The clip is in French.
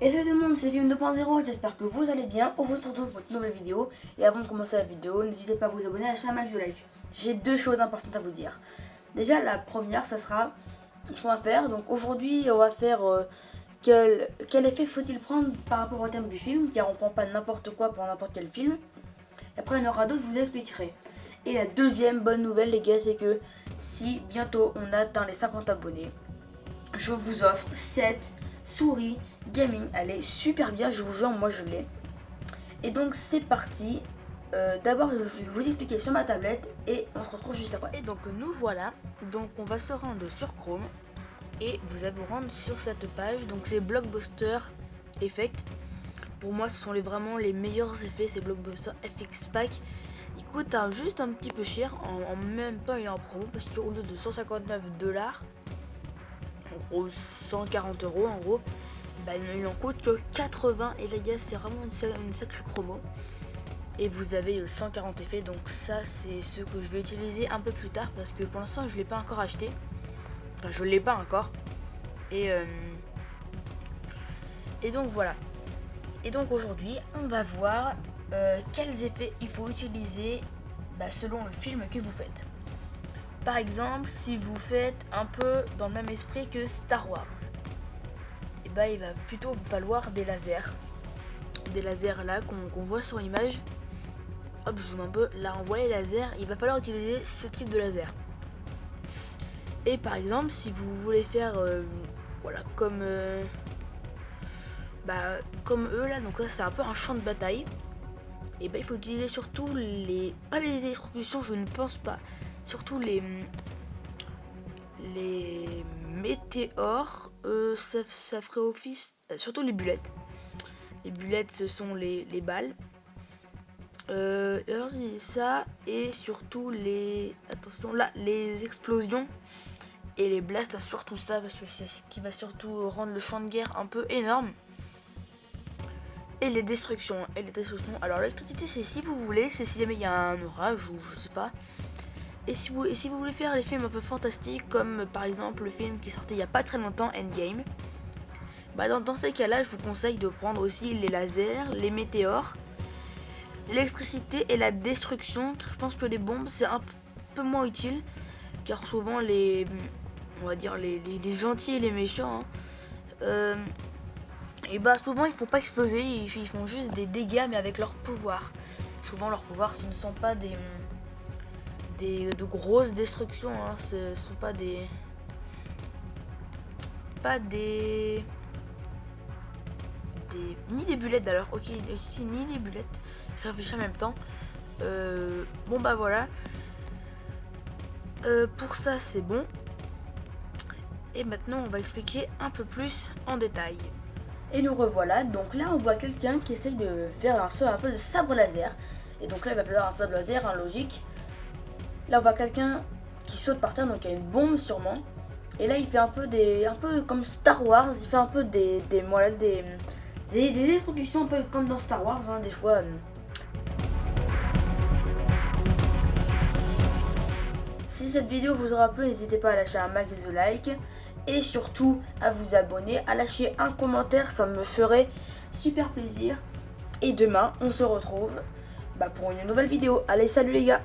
Et salut tout le monde, c'est Film 2.0, j'espère que vous allez bien. Aujourd'hui, on se retrouve pour une nouvelle vidéo. Et avant de commencer la vidéo, n'hésitez pas à vous abonner, à lâcher un max de like. J'ai deux choses importantes à vous dire. Déjà, la première, ça sera ce qu'on va faire. Donc aujourd'hui, on va faire quel effet faut-il prendre par rapport au thème du film, car on prend pas n'importe quoi pour n'importe quel film. Et après, il y en aura d'autres, je vous expliquerai. Et la deuxième bonne nouvelle, les gars, c'est que si bientôt on atteint les 50 abonnés, je vous offre cette souris gaming. Elle est super bien, je vous jure, moi je l'ai. Et donc c'est parti. D'abord je vais vous expliquer sur ma tablette et on se retrouve juste après. Et donc nous voilà, donc on va se rendre sur Chrome et vous allez vous rendre sur cette page. Donc c'est Blockbuster Effect. Pour moi ce sont vraiment les meilleurs effets, c'est Blockbuster FX Pack. Il coûte juste un petit peu cher, en même temps il est en promo parce qu'au lieu de 159$, en gros 140 € en gros, bah, il en coûte que 80. Et les gars, c'est vraiment une sacrée promo. Et vous avez 140 effets, donc ça c'est ce que je vais utiliser un peu plus tard parce que pour l'instant je l'ai pas encore acheté. Enfin je l'ai pas encore. Et donc voilà. Et donc aujourd'hui on va voir quels effets il faut utiliser selon le film que vous faites. Par exemple, si vous faites un peu dans le même esprit que Star Wars, et il va plutôt vous falloir des lasers. Des lasers là qu'on voit sur l'image. Hop, je zoome un peu. Là, on voit les lasers. Il va falloir utiliser ce type de laser. Et par exemple, si vous voulez faire voilà, comme eux là, donc là c'est un peu un champ de bataille. Et il faut utiliser surtout pas les instructions, je ne pense pas. Surtout les météores, ça ferait office. Surtout les bullets. Les bullets, ce sont les balles. Alors ça, et surtout attention là, les explosions et les blasts, surtout ça, parce que c'est ce qui va surtout rendre le champ de guerre un peu énorme. Et les destructions. Alors l'électricité, c'est si vous voulez, c'est si jamais il y a un orage ou je sais pas. Et si vous voulez faire les films un peu fantastiques, comme par exemple le film qui est sorti il y a pas très longtemps, Endgame, dans ces cas-là, je vous conseille de prendre aussi les lasers, les météores, l'électricité et la destruction. Je pense que les bombes c'est un peu moins utile, car souvent on va dire les gentils et les méchants, souvent ils font pas exploser, ils font juste des dégâts, mais avec leur pouvoir. Souvent leurs pouvoirs, ce ne sont pas de grosses destructions, ce sont pas des ni des bullets d'ailleurs. Ok, ici ni des bullets. Je réfléchis en même temps. Voilà. Pour ça c'est bon. Et maintenant on va expliquer un peu plus en détail. Et nous revoilà. Donc là on voit quelqu'un qui essaye de faire un peu de sabre laser. Et donc là il va falloir un sabre laser, logique. Là on voit quelqu'un qui saute par terre, donc il y a une bombe sûrement. Et là il fait un peu comme Star Wars, il fait un peu des destructions un peu comme dans Star Wars, des fois. Si cette vidéo vous aura plu, n'hésitez pas à lâcher un max de likes. Et surtout à vous abonner, à lâcher un commentaire, ça me ferait super plaisir. Et demain on se retrouve pour une nouvelle vidéo. Allez, salut les gars!